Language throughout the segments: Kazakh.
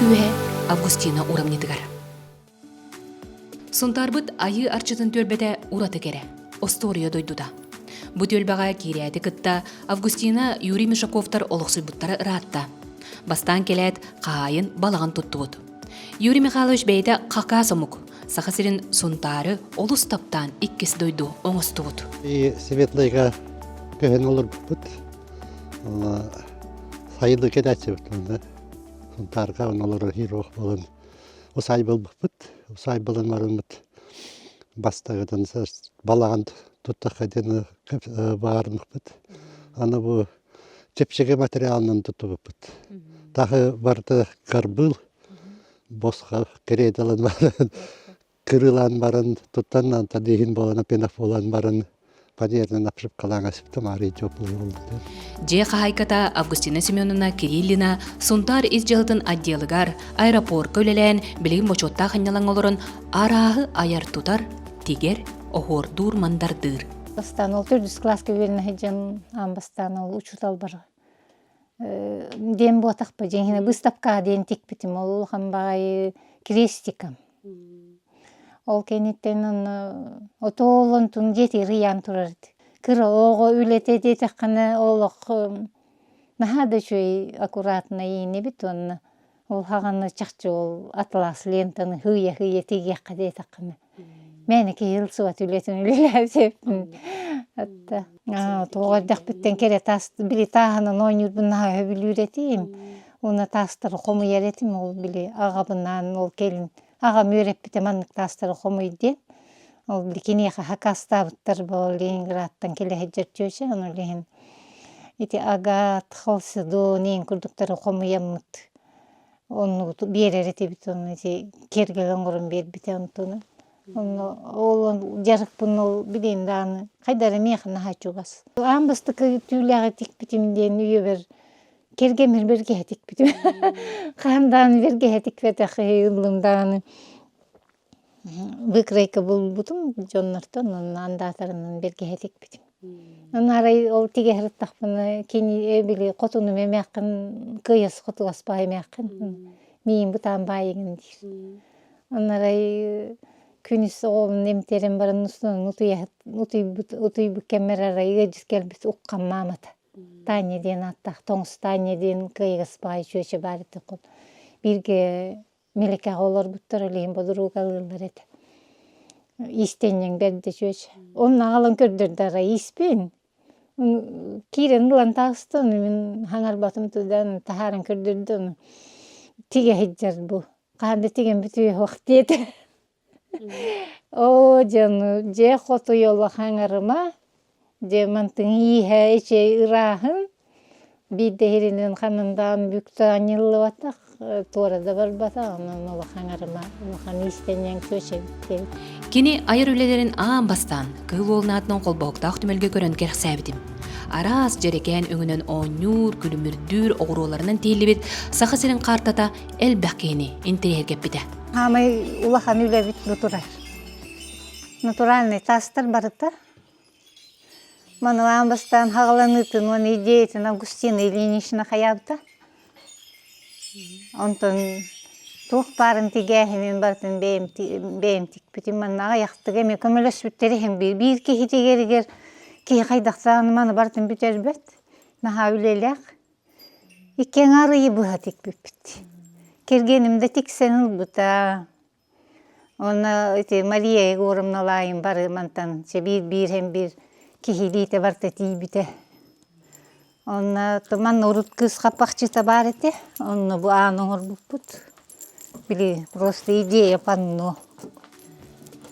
түйе Августина урамнитыгар. Сонтарбыт айы арчытын төлбете ураты кере. Остория дойдуда. Бу төлбаға кирияти кытта Августина Юрий Мишаковтар олықсылбыттары ыраатта. Бастан келет қайын балағын туттуғыд. Юрий Михайлович бейді қақа сомук. Сақасырын сонтары олыс таптан иккес дойду оңыстуғыд. Светлайға көген олыр бұппыт. Сайылы кедәтсі бұттында. Сонтарға олыр хироқ болын. Осай бол бұппыт. Осай болын марын бұт. Бастағыдан балаған туттаққа дені бағарын бұппыт. Аны бұ жепшеге материалынан тұтты бұппыт. Тағы барды қарбыл. Босқа кередалын барын. Кырылан барын туттаннан тадейін болан апенақ болан барын. Панерден апшып қалаң асыпты марый жоплы болды. Же қағайката Августина Семеновна Кириллина сонтар изжалытын отделыгар аэропорт көлелен білігін бочотта қанялан олырын арағы аяр тутар тигер охор дур мандардыр. Бастан ол 400 класска верін хеджен бастан ол учутал бар. Ден ботақ ба женхіне выставка ден тек бітім ол қамбағай крестикам. Ол кенеттен отолын тун жети риян турарды. Кыра оғы үлете детеққаны олық нахады шөй аккуратно ейіне бит онны. Ол хағаны чақчы ол атлас лентаны хүйе тегеққа детеққаны. Мәні кейіл суат үлетін үлелі септін. Тоғырдақ біттен кере білі тағынан ойныр бұннаға өбіл үйретейім. Оны тастыры қомы еретім ол білі ағабынан ол келін. Аға мөреп біте маннық тастыры қомыйден. Ол білі кенеға хақастабыттыр бұл Ленинградтан келе хеджер жөші. Оны леген. Эти аға тқылсы до нейін күрдіктері қомыямыд. Оны беререті біт оны кергелен құрын бер біте ұнтыны. Ол жарық бұны ол білейін дағыны. Қайдары меқына хачуғас. Амбыстықы түйіліға тек бітімден үйе бір кергемір берге хәтик бітім. Қандан берге хәтик бәтіқ ұлымдағыны. Бүкірейкі бұл бұтым жоннартын, оның андатарынан берге хәтик бітім. Оның арай ол теге хұрттақ бұны кені өбілі қотуны мәмәқін, көйес қотуғас бай мәқін. Мейін бұтан байығын дейір. Оның арай күніс оғын немтерін барын ұстының ұтый бүккемер арай өжіз кәлбіс ұққан маматы. Танеден аттақ, тоңыз танеден кайғыс бай жөші барыты қол. Бірге мелеке олар бұттыр олейін бұдыру қалғылар еді. Истенен берді жөші. Оның ағалын көрдірдіра испен. Кейрен ұлан тағыстын, мен хаңар батым тұдан тахарын көрдірді. Теге хеджар бұл. Қанды теген бүтуе хоқ деді. О, жаны, же қоту елі хаңарыма. Демантың иһә эче ырахын бидде херинен ханындан бүкті анылы батақ торада бар батақ анын ола хаңарыма охан истенен көше биттен. Кені айыр үлелерін аан бастан кыл олнатынан қолбауқтақ түмелге көрін керқ сәбідім. Арас жерекен өңінен оңнюр, күлімірдүр оғыруларынан тейлі бет сақы сірін қартата әл бәккені интерьер кеп біті. Амай улахан үле бит натуральный тастар барыта. Маны амбастан хағаланытын, оны идейтін Августина Ильинична хаябыта. Онтон туқ барын тегәхімен бартын бейім тек бітім. Маны аяқтығы мен көміліс бүттерейім бір кейі тегергер кейі қайдақтағаны маны бартын бүтер бәт. Наға үлелек. Икен арыйы бұға тек бүт. Кергенімді тек сәніл бұта. Оны Мария Егоровналайын бары мантан. Bir кихилите барта тибите. Онна томан урут кыз қапақчыта бар ете. Онна бұ аның ұрбұппыт. Били просто идея панно.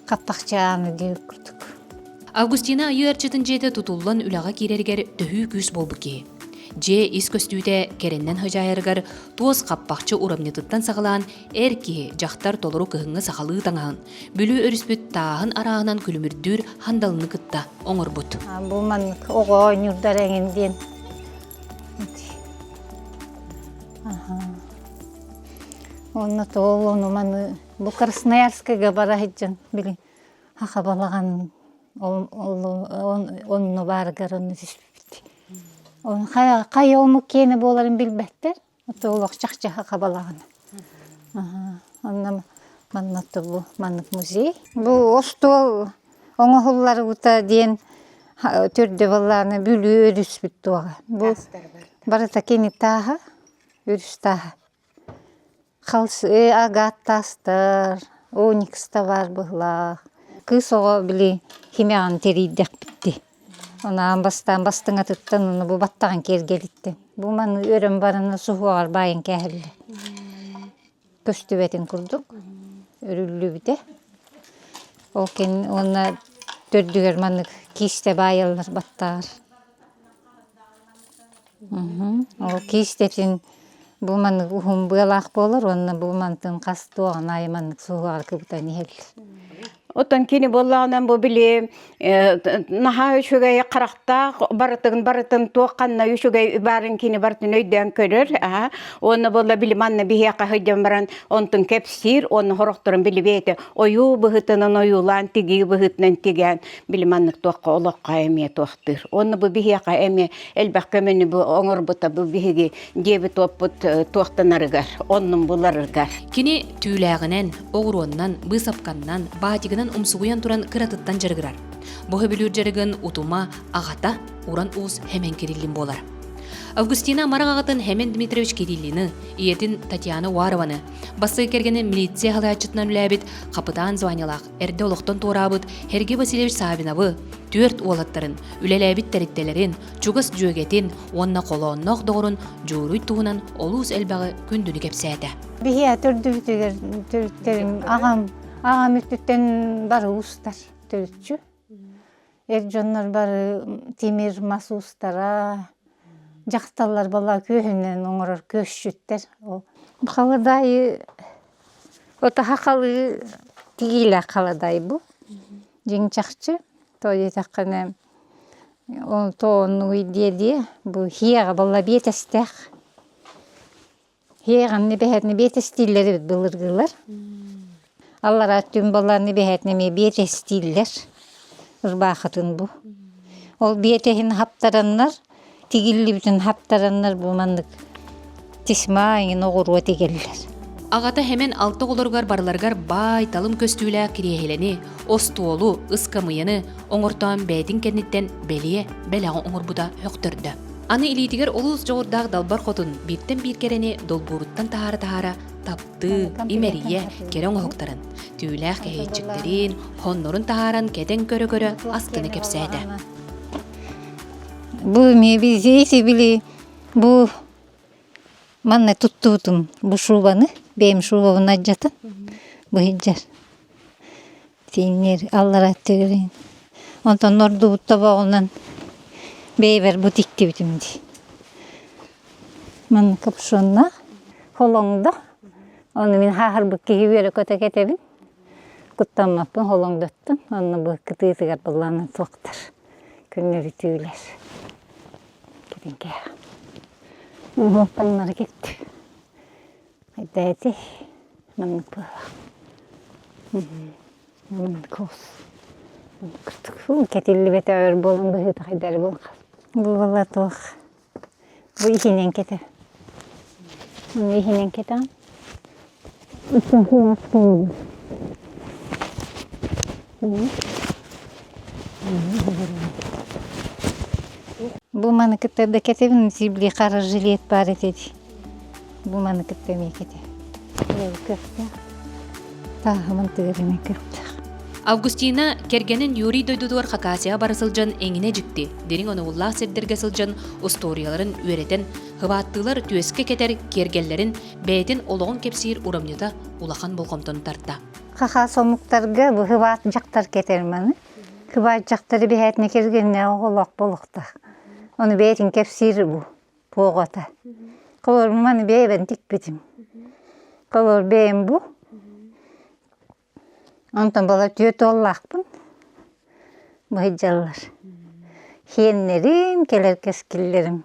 Қапақчы аны деп күрдік. Августина айы арчытын жеті тұтулан үлаға керергер төхі күз болбы ке. Же ис көстүйте кереннен хыжайыргар туос қаппақчы урамнетыттан сағылан әрке жақтар толыру кығыңы сақалы таңағын. Бүлі өріспіт тағын арағынан күлімірдүр хандалыны кытта оңыр бұд. Бұл ман оғы нүрдар әңінден. Оны тоғыл, оны маны бұл Красноярскайға бара хеджан. Білі хақа балаған оны барығар оны зіспіпті. Қай олмы кені боларын білбәттер. Оты олық жақчаға қабалағаны. Онна маннатты бу маннык музей. Бу остол оңохуллары бута диен төрдө балланы бүлүү өрүспүт туага. Бу барата кени таха өрүс таха. Халсы агат тастар, оникс бар быхла. Кыз ого били химияган терийдек битти. Она бастыңа туттан уну бу баттаган кергелитти. Бу маны өрөм барына сухуар байын кәһелли. Көстүбетін курдук. Өрүллү бите. Ол кен онна төрдүгөр маны кисте байылар баттар. Ол кистетин бу маны ухум былак болор, онна бу мантын кастуаган айманны сухуар кыбытан ехеллер. Оттан кини боллағынан бұл біле наха үшігей қарақта барытын тоққанна үшігей барын кини бартын өйден көрір. Оны болла білі манна бігеқа хүдден баран онтын кепсир, оны хорықтырын білі бейті. Ойу бұғытынан ойулан, тиги бұғытынан тиген білі маннық тоққа олыққа әме тоқтыр. Оны бұл бігеқа әме әлбәқ көмені бұл оңыр бұта бұл бігеге дебі топпыт тоқтанарығар, оның бұларығар. Кини түүләгінен, оғыруаннан, бысапқаннан, баатигінен умсугуян туран кыратыттан жаргырар. Бохы білүр жаргын утума ағата уран уус хемен кериллин болар. Августина марак ағатын Хемен Дмитриевич Кириллины, иетин Татьяна Уарованы, басы кергені милиция халаячытынан үләбіт, қапытан званялақ, әрді олықтан туырабыт, Херге Васильевич Сабиновы, төрт уолаттарын, үлеләбіт тәріттелерін, чугас жөгетін, онна қолуыннақ доғырын, журуй туғынан олуыз әлбағы күндіні кепсәді. Бихия төрдүгүтүгөр ағам үттүттен бары устар төрүтчү. Жоннор бары темир мас устара, жақталар бала көһүнен оңорор көшшүттер. Қаладай, ота хақалы тигиле қаладай бу. Жеңчақчы, той етаққаны тоonu идеди, бу хияға бала бетестеқ. Хияғанны бәхетні бетестилері бұлырғылар. Аллар аттын баланы бәхетнеме бетестилер. Ұрбақытын бу. Ол бетехін хаптараннар, тигилли бүтін хаптараннар бұл мандық тисмайын оғыру тегеллер. Ағата хемен алты қолырғар барларғар бай талым көстүйлі кірехелені, остуолу, ыскамыйыны, оңыртуан бәйтін кәнеттен бәлие, бәләғын оңырбуда өқтірді. Аны илетігер олуыз жоғырдағы далбар қотын биттен бір керені долбуруттан тахара тапты, имерие, керен оғықтарын. Түйіләқ кәйетчіктерін, хоннорын тахаран кәден көрі-көрі аскыны кепсәді. Бұл мебезейсі білі, бұл манна туттуутум, бұл шубаны, бейім шубабын аджатын, бұл хиджар. Тейінер, аллар аттығырын. Онтан орду бұтта бағынан бейбер бутикті бітімді. Манна капшонна, холоңда, оны мен хахар бүккеге бері көте кетебін. Құттамаппын, холоңдаттым, оны бұл кытыйтығар бұлланы тоқтар. Күннері түйілер. Kedin kaya. Muhtanlar gitti. Dedi, manlık böyle. Manlık olsun. Kırtık. Ketilli bete ağır bolun, bu hıta haydar bolun. Bu valla toğ. Bu ihinen kete. Bu ihinen kete. Üçün hıyak bolun. Bu mani kıtta da ketebin zibli qara jilet бар etedi. Bu mani kıtta me kete. Köfte. Tağımın tığırını köfte. Августина кергенин Юрий дойдудуар хакасия барысылжан эңине жикти. Дерин оны уллах сердерге сылжан историяларын үйретен, хыбаттылар түйеске кетер кергеллерин бәйтин олоғын кепсир урамнята улахан болғомтон тарта. Хаха сомуктарга bu hıvat жактар кетер маны. Hıvat жактары бәйтіне кергенне олақ болықта. Onu beytin kepsiri bu. Poğata. Kolor mani beyben dik bitim. Kolor beyim bu. Ondan bala tüyöt ollakpın. Bu hicallar. Hiyenlerim, keler keskillerim.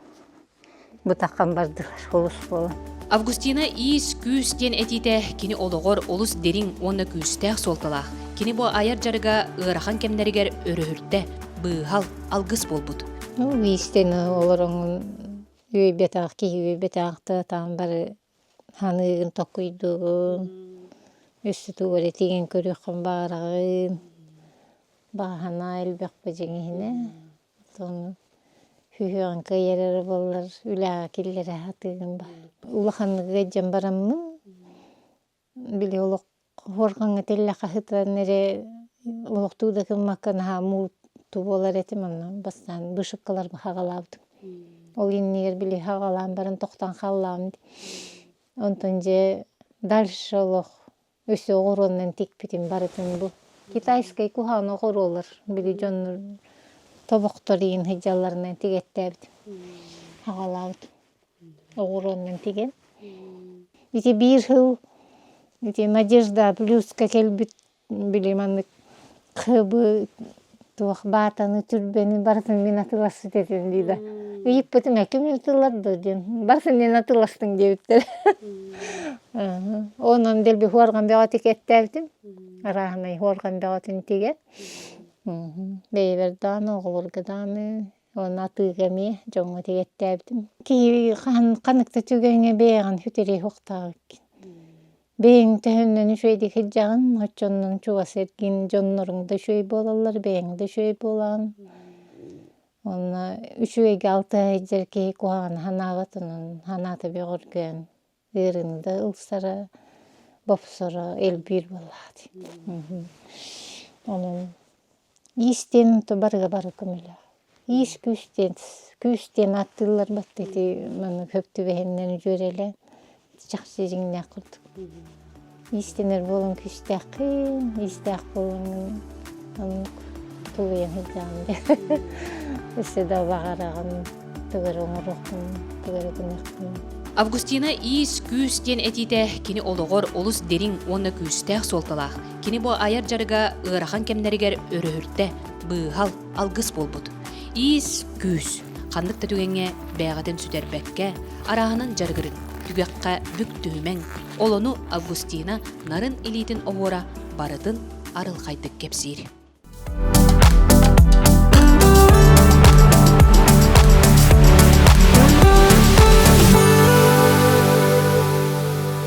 Bu takkan bardılar. Olus bolan. Августина ис күс ден этите кини олоғор олус дерин онна күстәк солталақ. Кини бу аяр жарыга ырахан кемнеригер өрөһүрдә быһал алгыс болбут. Вистен олорон үй бетақ ки үй бетақты там бары Ханыгын токуйдугун. Өссү тугуре тиген көрүөхөн баарагын. Баахана элбекпе жеңихине. Тону хүһүөн кыйерер боллар, үлэға киллере хатыгын ба. Улаханыга жан бараммын. Били олох хорганга телле кахыта нере олохтууда кыммаккан ха мууту болар этим анан бастан бышыккалар хагалабдым. Ол иннигер били хагалаан барын токтан халлаам. Онтон же дальше олох өсө огороннан тикпитим барытын бу. Китайский кухан огоролар били жоннор тобокторин хыжаларынан тигеттебдим. Хагалабдым. Огороннан тиген. Ити бир хыл ити Надежда плюска келбит билим аны кыбы туах батаны түрбени барсын мен атыласы дедим дейді. Үйіппетім әкім атылады ден. Барсын мен атыластың дебіттер. Онын делби хуарған беғаты кеттәбдім. Арағынай хуарған беғатын теген. Бейбердан, оғылырғыдан, оны атыгами жоңы тегеттәбдім. Кей қанықта түгенге бейған хүтері хоқтағы кен. Бейң тәһүннен үшөйді хиджағын, очоннан чуғас ерген жоннорыңды үшөй болалар, бейңді үшөй болан. Оны үшөйге алты хиджерке куған ханағытының ханаты беғырген ырынды ұлсары, бопсары элбир болады. Оның истен барыға бары көмілі. Иш күстен аттылар баттеті мұны көпті бәхеннен жөрелі. Жақсы жеңіне құрдық. Истенер болын күстәқін, истәқ болын тұлыйын хиджағын. Өсі да бағарағын, тұғыр оңырықын, тұғыр өтінеқін. Августина ис күстен этите кини олоғор олус дерин онна күстәқ солталақ. Кини бо аяр жарыга ығырахан кемнерігер өрөһүртте быхал алгыс болбуд. Ис күс, қандық түгенге бәғатын сүтербәкке, арағынан жаргырын. Түгәккә бүк түймәң, олону Августина нарын илитин оғора барытын арыл қайтық кепсир.